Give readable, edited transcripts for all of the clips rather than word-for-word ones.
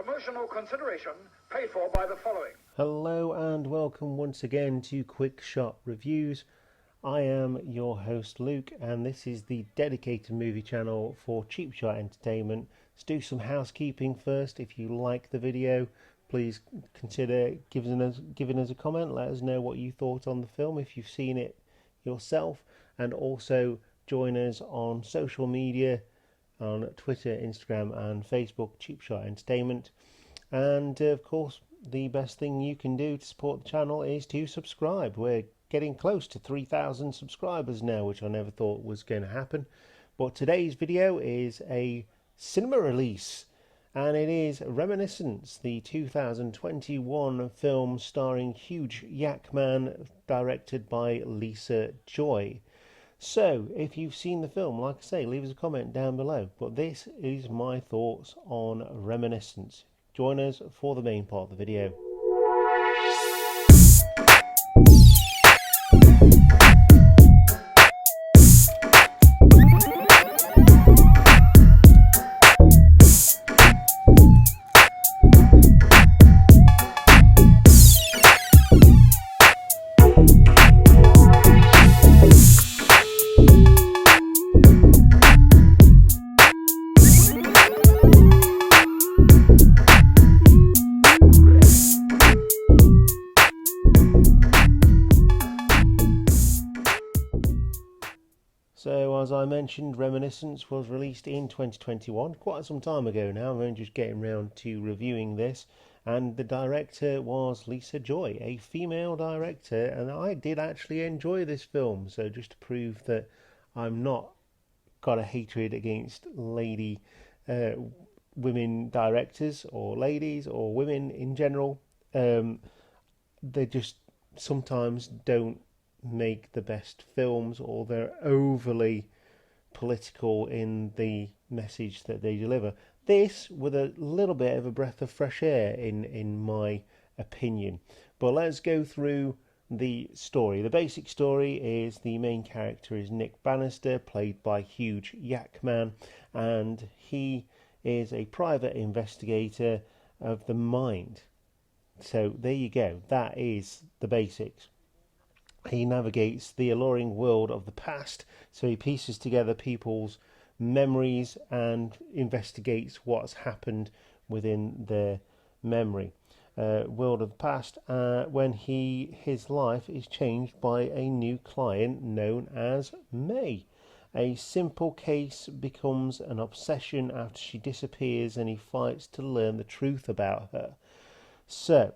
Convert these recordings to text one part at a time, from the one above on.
Promotional consideration paid for by the following. Hello and welcome once again to Quick Shot Reviews. I am your host Luke, and this is the dedicated movie channel for Cheap Shot Entertainment. Let's do some housekeeping first. If you like the video, please consider giving us a comment. Let us know what you thought on the film if you've seen it yourself, and also join us on social media on Twitter, Instagram and Facebook, Cheap Shot Entertainment. And of course, the best thing you can do to support the channel is to subscribe. We're getting close to 3,000 subscribers now, which I never thought was going to happen. But today's video is a cinema release, and it is Reminiscence, the 2021 film starring Hugh Jackman, directed by Lisa Joy. So, if you've seen the film, like I say, leave us a comment down below. But this is my thoughts on Reminiscence. Join us for the main part of the video. So, as I mentioned, Reminiscence was released in 2021, quite some time ago now. I'm only just getting round to reviewing this, and the director was Lisa Joy, a female director, and I did actually enjoy this film. So, just to prove that I'm not got a hatred against women directors or ladies or women in general, they just sometimes don't make the best films, or they're overly political in the message that they deliver. This with a little bit of a breath of fresh air in my opinion. But let's go through the story. The basic story is the main character is Nick Bannister, played by Hugh Jackman, and he is a private investigator of the mind. So there you go, that is the basics. He navigates the alluring world of the past, so he pieces together people's memories and investigates what's happened within their memory. World of the past, when his life is changed by a new client known as May. A simple case becomes an obsession after she disappears, and he fights to learn the truth about her. So,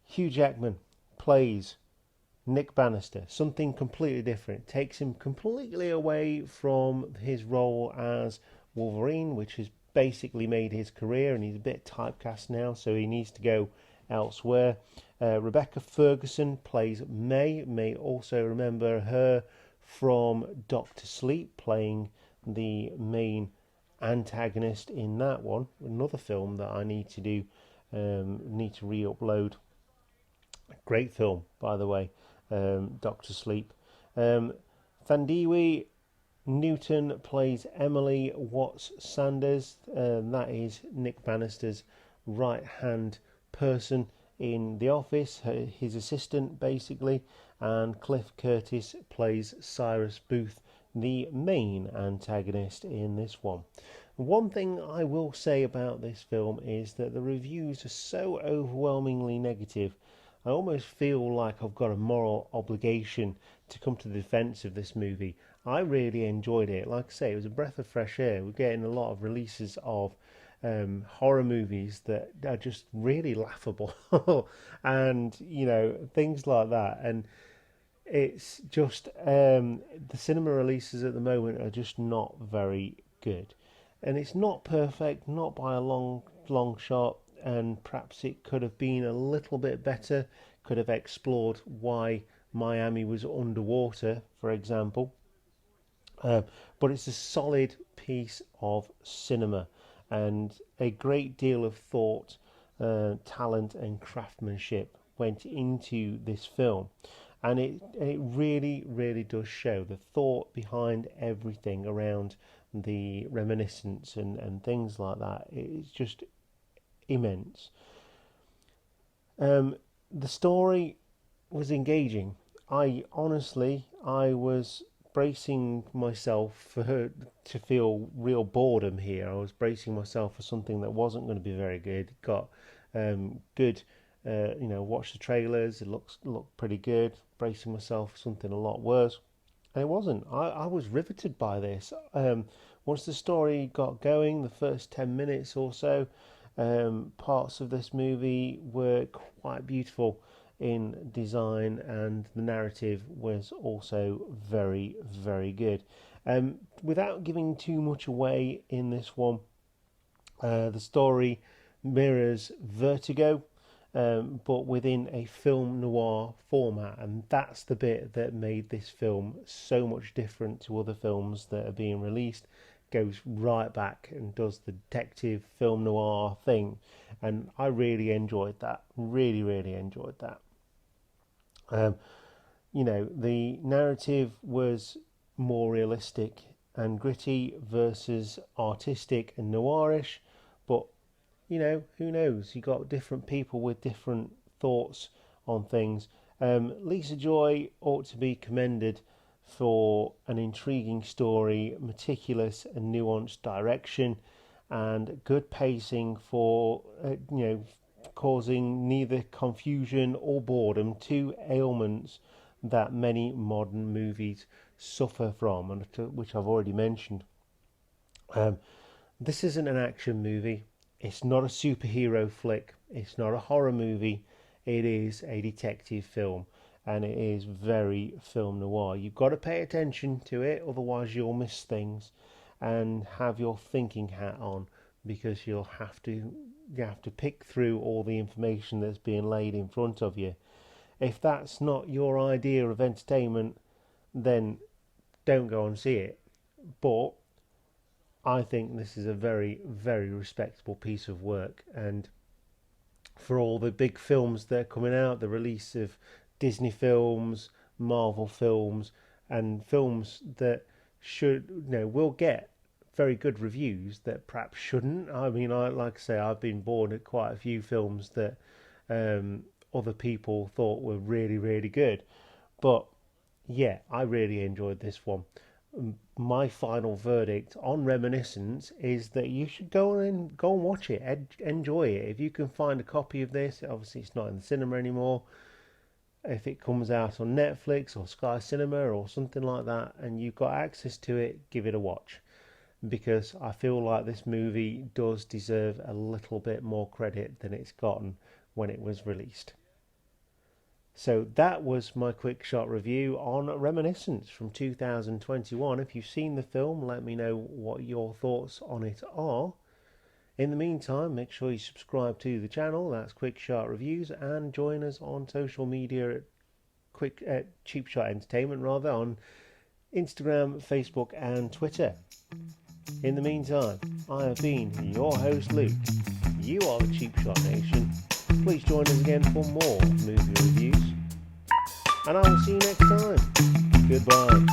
Hugh Jackman plays Nick Bannister, something completely different. It takes him completely away from his role as Wolverine, which has basically made his career, and he's a bit typecast now, so he needs to go elsewhere. Rebecca Ferguson plays May. May also remember her from Doctor Sleep, playing the main antagonist in that one. Another film that I need to do, need to re-upload. Great film, by the way. Doctor Sleep. Thandiwe Newton plays Emily Watts Sanders. That is Nick Bannister's right hand person in the office, his assistant basically. And Cliff Curtis plays Cyrus Booth, the main antagonist in this one. One thing I will say about this film is that the reviews are so overwhelmingly negative. I almost feel like I've got a moral obligation to come to the defence of this movie. I really enjoyed it. Like I say, it was a breath of fresh air. We're getting a lot of releases of horror movies that are just really laughable and, you know, things like that. And it's just, the cinema releases at the moment are just not very good. And it's not perfect, not by a long shot. And perhaps it could have been a little bit better, could have explored why Miami was underwater, for example. But it's a solid piece of cinema, and a great deal of thought, talent and craftsmanship went into this film. And it really does show the thought behind everything around the reminiscence and things like that. immense. The story was engaging. I was bracing myself to feel real boredom here. I was bracing myself for something that wasn't going to be very good. It got good, watch the trailers. It looked pretty good. Bracing myself for something a lot worse, and it wasn't. I was riveted by this. Once the story got going, the first 10 minutes or so, parts of this movie were quite beautiful in design, and the narrative was also very, very good. Without giving too much away in this one, the story mirrors Vertigo, but within a film noir format, and that's the bit that made this film so much different to other films that are being released. Goes right back and does the detective film noir thing, and I really enjoyed that. Really enjoyed that. The narrative was more realistic and gritty versus artistic and noirish, but who knows? You got different people with different thoughts on things. Lisa Joy ought to be commended for an intriguing story, meticulous and nuanced direction, and good pacing for causing neither confusion or boredom, two ailments that many modern movies suffer from, and which I've already mentioned. This isn't an action movie. It's not a superhero flick. It's not a horror movie. It is a detective film, and it is very film noir. You've got to pay attention to it, otherwise you'll miss things, and have your thinking hat on, because you have to pick through all the information that's being laid in front of you. If that's not your idea of entertainment, then don't go and see it. But I think this is a very, very respectable piece of work, and for all the big films that are coming out, the release of Disney films, Marvel films, and films that will get very good reviews that perhaps shouldn't. I mean, like I say, I've been born at quite a few films that other people thought were really, really good. But yeah, I really enjoyed this one. My final verdict on Reminiscence is that you should go and watch it, enjoy it. If you can find a copy of this, obviously it's not in the cinema anymore. If it comes out on Netflix or Sky Cinema or something like that, and you've got access to it, give it a watch, because I feel like this movie does deserve a little bit more credit than it's gotten when it was released. So that was my quick shot review on Reminiscence from 2021. If you've seen the film, let me know what your thoughts on it are. In the meantime, make sure you subscribe to the channel, that's Quick Shot Reviews, and join us on social media at Cheap Shot Entertainment, on Instagram, Facebook and Twitter. In the meantime, I have been your host Luke. You are the Cheap Shot Nation. Please join us again for more movie reviews, and I will see you next time. Goodbye.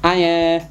Hiya.